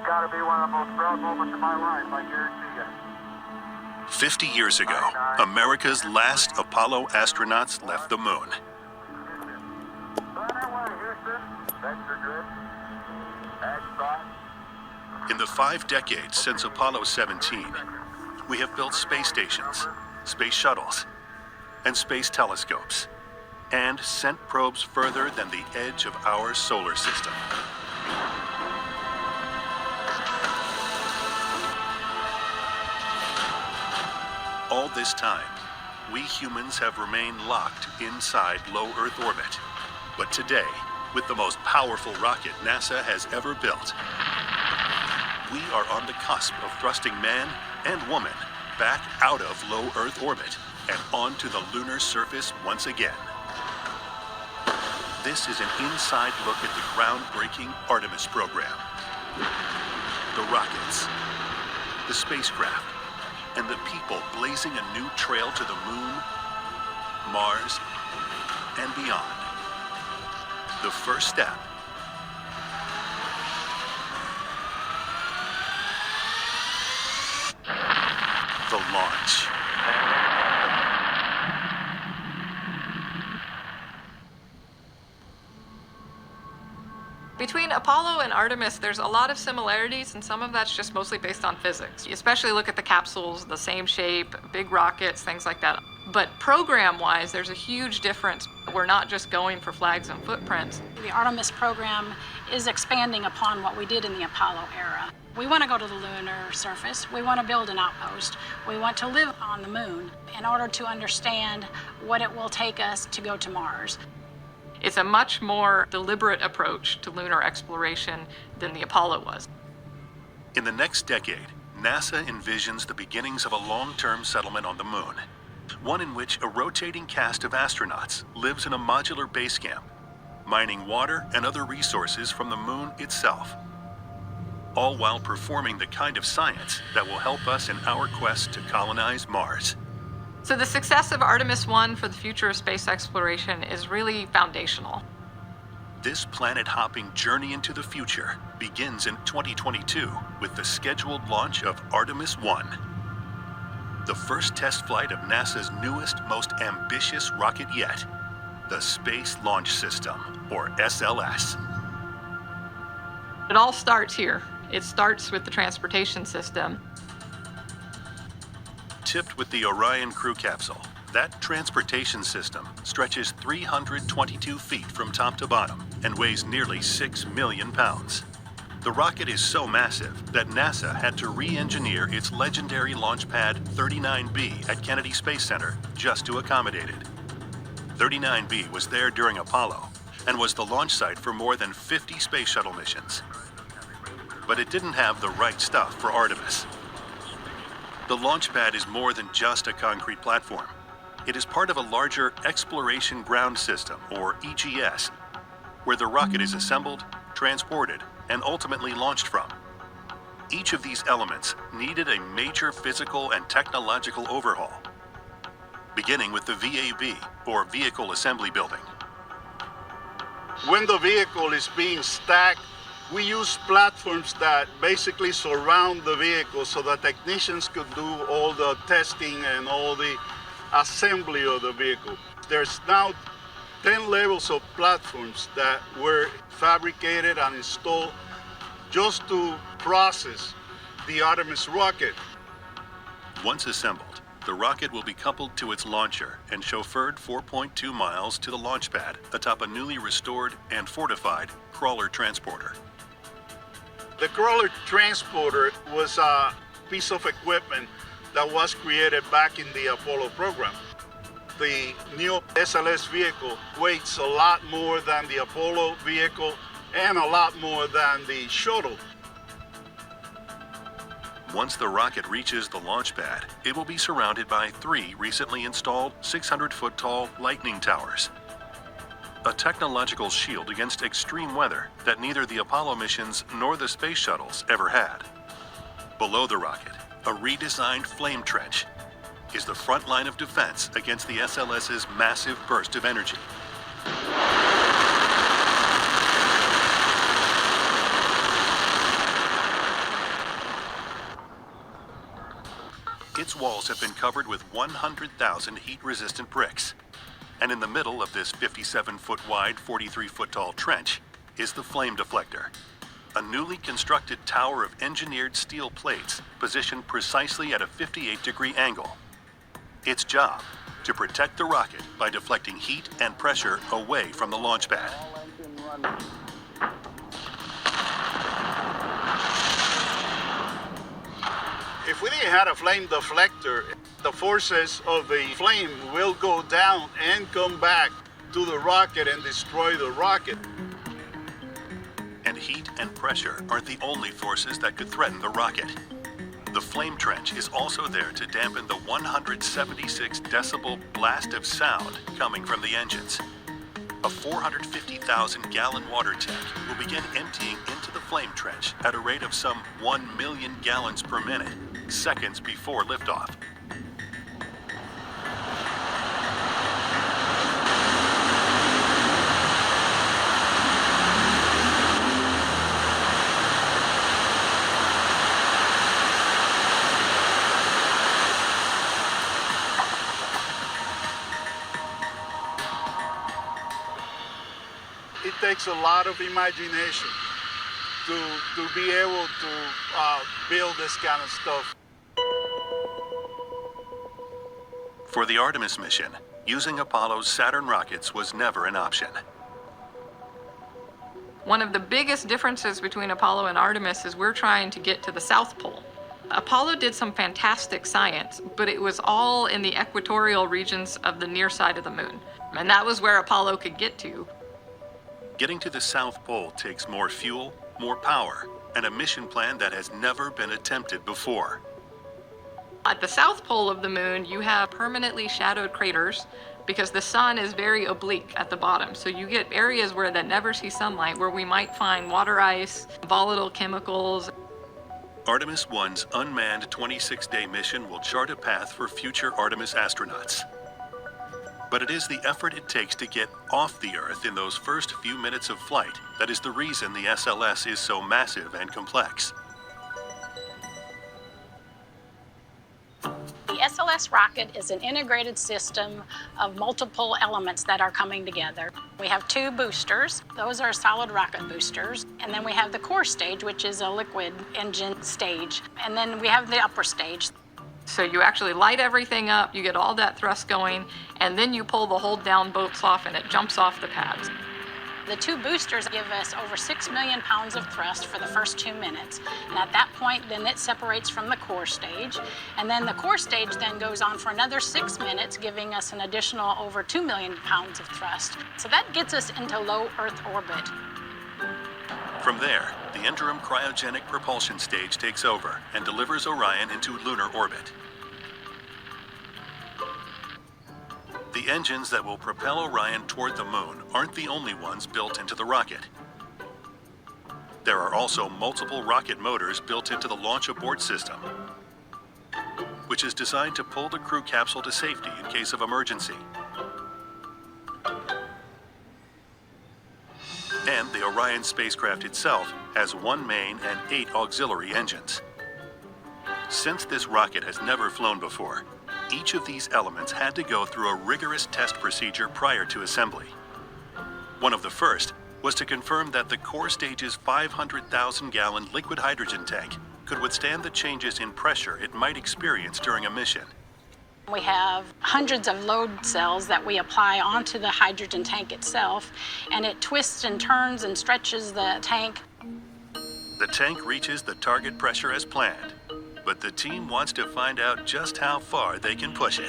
got to be one of the most proud moments of my life, I guarantee you. 50 years ago, America's last Apollo astronauts left the moon. In the 5 decades since Apollo 17, we have built space stations, space shuttles, and space telescopes, and sent probes further than the edge of our solar system. All this time, we humans have remained locked inside low Earth orbit. But today, with the most powerful rocket NASA has ever built, we are on the cusp of thrusting man and woman back out of low Earth orbit and onto the lunar surface once again. This is an inside look at the groundbreaking Artemis Program. The rockets, the spacecraft, and the people blazing a new trail to the moon, Mars, and beyond. The first step. The launch. Between Apollo and Artemis, there's a lot of similarities, and some of that's just mostly based on physics. You especially look at the capsules, the same shape, big rockets, things like that. But program-wise, there's a huge difference. We're not just going for flags and footprints. The Artemis program is expanding upon what we did in the Apollo era. We want to go to the lunar surface. We want to build an outpost. We want to live on the moon in order to understand what it will take us to go to Mars. It's a much more deliberate approach to lunar exploration than the Apollo was. In the next decade, NASA envisions the beginnings of a long-term settlement on the moon, one in which a rotating cast of astronauts lives in a modular base camp, mining water and other resources from the moon itself, all while performing the kind of science that will help us in our quest to colonize Mars. So the success of Artemis 1 for the future of space exploration is really foundational. This planet-hopping journey into the future begins in 2022 with the scheduled launch of Artemis 1, the first test flight of NASA's newest, most ambitious rocket yet, the Space Launch System, or SLS. It all starts here. It starts with the transportation system. Tipped with the Orion crew capsule, that transportation system stretches 322 feet from top to bottom and weighs nearly 6 million pounds. The rocket is so massive that NASA had to re-engineer its legendary launch pad 39B at Kennedy Space Center just to accommodate it. 39B was there during Apollo and was the launch site for more than 50 space shuttle missions. But it didn't have the right stuff for Artemis. The launch pad is more than just a concrete platform. It is part of a larger Exploration Ground System, or EGS, where the rocket is assembled, transported, and ultimately launched from. Each of these elements needed a major physical and technological overhaul, beginning with the VAB, or Vehicle Assembly Building. When the vehicle is being stacked, we use platforms that basically surround the vehicle so that technicians could do all the testing and all the assembly of the vehicle. There's now 10 levels of platforms that were fabricated and installed just to process the Artemis rocket. Once assembled, the rocket will be coupled to its launcher and chauffeured 4.2 miles to the launch pad atop a newly restored and fortified crawler transporter. The crawler transporter was a piece of equipment that was created back in the Apollo program. The new SLS vehicle weighs a lot more than the Apollo vehicle and a lot more than the shuttle. Once the rocket reaches the launch pad, it will be surrounded by 3 recently installed 600-foot-tall lightning towers, a technological shield against extreme weather that neither the Apollo missions nor the space shuttles ever had. Below the rocket, a redesigned flame trench is the front line of defense against the SLS's massive burst of energy. its walls have been covered with 100,000 heat-resistant bricks. And in the middle of this 57-foot wide, 43-foot tall trench is the flame deflector, a newly constructed tower of engineered steel plates positioned precisely at a 58-degree angle. Its job, to protect the rocket by deflecting heat and pressure away from the launch pad. If we didn't have a flame deflector, the forces of the flame will go down and come back to the rocket and destroy the rocket. And heat and pressure aren't the only forces that could threaten the rocket. The flame trench is also there to dampen the 176 decibel blast of sound coming from the engines. A 450,000 gallon water tank will begin emptying into the flame trench at a rate of some 1 million gallons per minute, seconds before liftoff. It takes a lot of imagination to be able to build this kind of stuff. For the Artemis mission, using Apollo's Saturn rockets was never an option. One of the biggest differences between Apollo and Artemis is we're trying to get to the South Pole. Apollo did some fantastic science, but it was all in the equatorial regions of the near side of the moon. And that was where Apollo could get to. Getting to the South Pole takes more fuel, more power, and a mission plan that has never been attempted before. At the South Pole of the moon, you have permanently shadowed craters because the sun is very oblique at the bottom. So you get areas where that never see sunlight, where we might find water ice, volatile chemicals. Artemis 1's unmanned 26-day mission will chart a path for future Artemis astronauts. But it is the effort it takes to get off the Earth in those first few minutes of flight that is the reason the SLS is so massive and complex. The SLS rocket is an integrated system of multiple elements that are coming together. We have 2 boosters. Those are solid rocket boosters. And then we have the core stage, which is a liquid engine stage. And then we have the upper stage. So you actually light everything up, you get all that thrust going, and then you pull the hold down bolts off and it jumps off the pads. The 2 boosters give us over 6 million pounds of thrust for the first 2 minutes. And at that point, then it separates from the core stage. And then the core stage then goes on for another 6 minutes, giving us an additional over 2 million pounds of thrust. So that gets us into low Earth orbit. From there, the interim cryogenic propulsion stage takes over and delivers Orion into lunar orbit. The engines that will propel Orion toward the moon aren't the only ones built into the rocket. There are also multiple rocket motors built into the launch abort system, which is designed to pull the crew capsule to safety in case of emergency. And the Orion spacecraft itself has 1 main and 8 auxiliary engines. Since this rocket has never flown before, each of these elements had to go through a rigorous test procedure prior to assembly. One of the first was to confirm that the core stage's 500,000-gallon liquid hydrogen tank could withstand the changes in pressure it might experience during a mission. We have hundreds of load cells that we apply onto the hydrogen tank itself, and it twists and turns and stretches the tank. The tank reaches the target pressure as planned, but the team wants to find out just how far they can push it.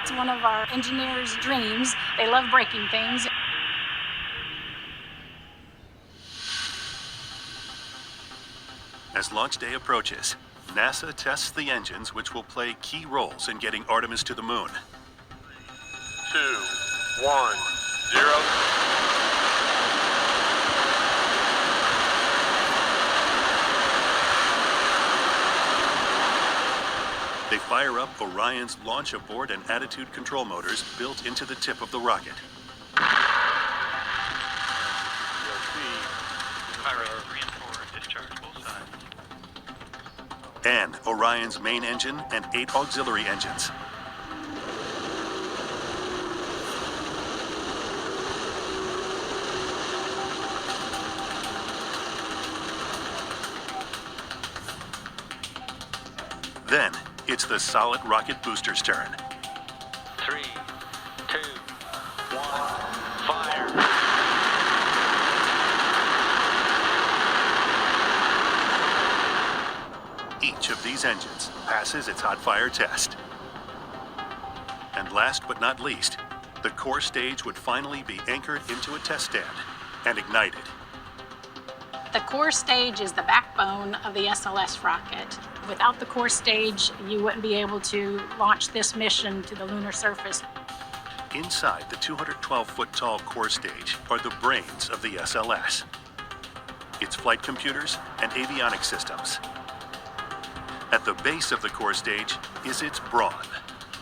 It's one of our engineers' dreams. They love breaking things. As launch day approaches, NASA tests the engines which will play key roles in getting Artemis to the moon. 2, 1, 0. They fire up Orion's launch abort and attitude control motors built into the tip of the rocket. And Orion's main engine and 8 auxiliary engines. Then, it's the solid rocket booster's turn. 3, 2, 1, fire! Each of these engines passes its hot fire test. And last but not least, the core stage would finally be anchored into a test stand and ignited. The core stage is the backbone of the SLS rocket. Without the core stage, you wouldn't be able to launch this mission to the lunar surface. Inside the 212-foot-tall core stage are the brains of the SLS. Its flight computers and avionics systems. At the base of the core stage is its brawn,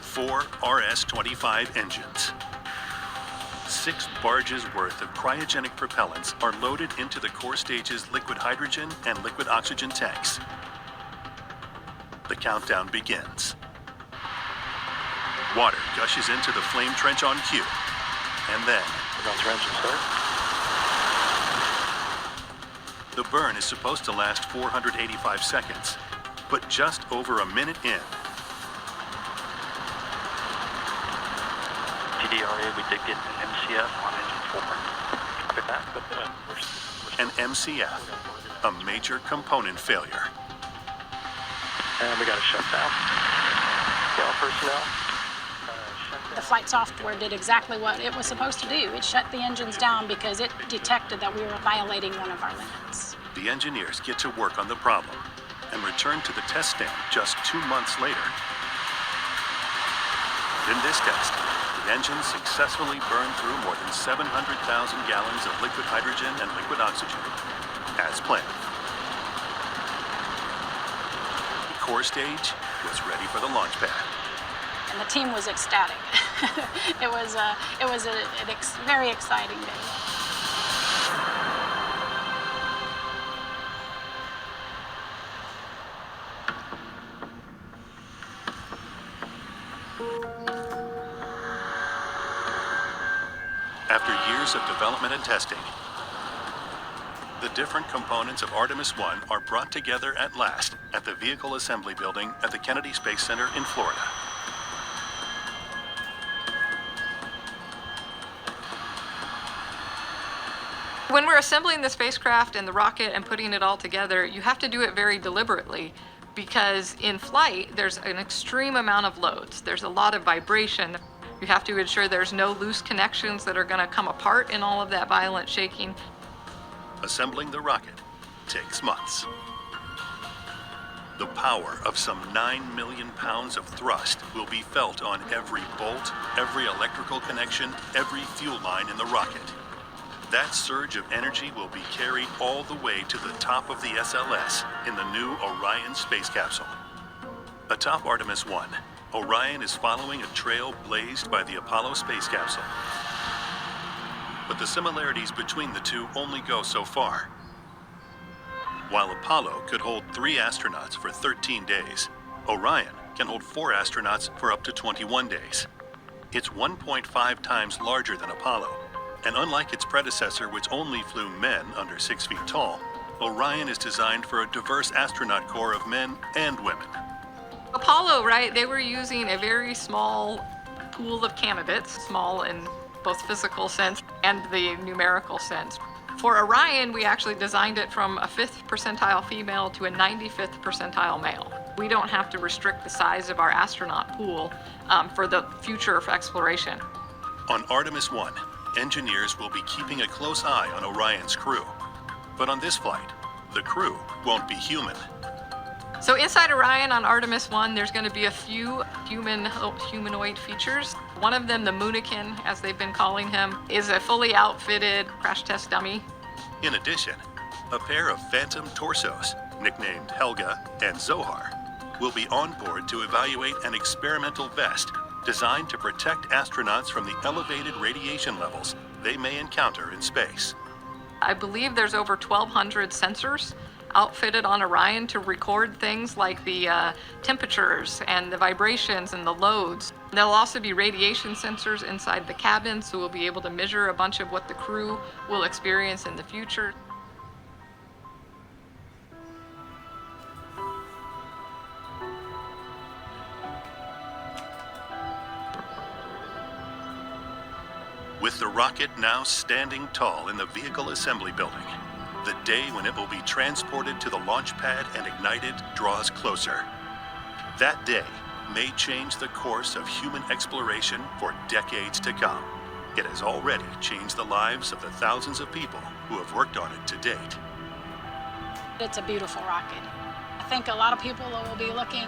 4 RS-25 engines. 6 barges worth of cryogenic propellants are loaded into the core stage's liquid hydrogen and liquid oxygen tanks. The countdown begins. Water gushes into the flame trench on cue, and then the burn is supposed to last 485 seconds, but just over a minute in, GDRA, we did get an MCF on engine 4. Copy that, but an MCF, a major component failure. and we got to shut down. Ground personnel. The flight software did exactly what it was supposed to do. It shut the engines down because it detected that we were violating one of our limits. The engineers get to work on the problem and return to the test stand just 2 months later. In this test, the engines successfully burned through more than 700,000 gallons of liquid hydrogen and liquid oxygen, as planned. The core stage was ready for the launch pad. And the team was ecstatic. It was a very exciting day. After years of development and testing, the different components of Artemis 1 are brought together at last at the Vehicle Assembly Building at the Kennedy Space Center in Florida. When we're assembling the spacecraft and the rocket and putting it all together, you have to do it very deliberately because in flight, there's an extreme amount of loads. There's a lot of vibration. You have to ensure there's no loose connections that are going to come apart in all of that violent shaking. Assembling the rocket takes months. The power of some 9 million pounds of thrust will be felt on every bolt, every electrical connection, every fuel line in the rocket. That surge of energy will be carried all the way to the top of the SLS in the new Orion space capsule. Atop Artemis 1, Orion is following a trail blazed by the Apollo space capsule. But the similarities between the two only go so far. While Apollo could hold 3 astronauts for 13 days, Orion can hold 4 astronauts for up to 21 days. It's 1.5 times larger than Apollo, and unlike its predecessor, which only flew men under 6 feet tall, Orion is designed for a diverse astronaut corps of men and women. Apollo, right, they were using a very small pool of candidates, small in both physical sense and the numerical sense. For Orion, we actually designed it from a 5th percentile female to a 95th percentile male. We don't have to restrict the size of our astronaut pool for the future of exploration. On Artemis 1, engineers will be keeping a close eye on Orion's crew. But on this flight, the crew won't be human. So inside Orion on Artemis 1, there's going to be a few humanoid features. One of them, the Moonikin, as they've been calling him, is a fully outfitted crash test dummy. In addition, a pair of phantom torsos, nicknamed Helga and Zohar, will be on board to evaluate an experimental vest designed to protect astronauts from the elevated radiation levels they may encounter in space. I believe there's over 1,200 sensors outfitted on Orion to record things like the temperatures and the vibrations and the loads. There'll also be radiation sensors inside the cabin, so we'll be able to measure a bunch of what the crew will experience in the future. With the rocket now standing tall in the vehicle assembly building, the day when it will be transported to the launch pad and ignited draws closer. That day may change the course of human exploration for decades to come. It has already changed the lives of the thousands of people who have worked on it to date. It's a beautiful rocket. I think a lot of people will be looking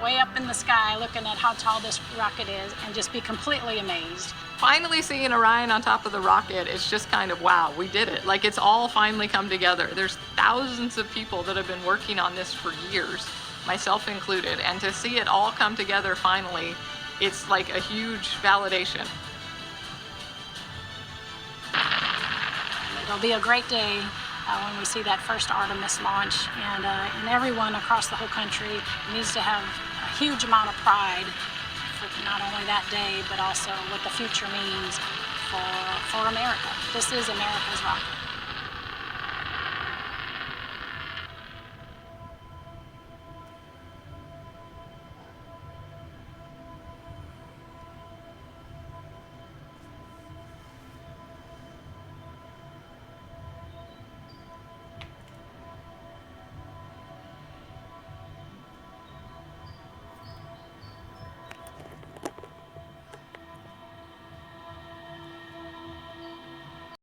way up in the sky, looking at how tall this rocket is, and just be completely amazed. Finally seeing Orion on top of the rocket, it's just kind of, wow, we did it. Like, it's all finally come together. There's thousands of people that have been working on this for years, myself included, and to see it all come together finally, it's like a huge validation. It'll be a great day when we see that first Artemis launch, and everyone across the whole country needs to have a huge amount of pride for not only that day, but also what the future means for America. This is America's rocket.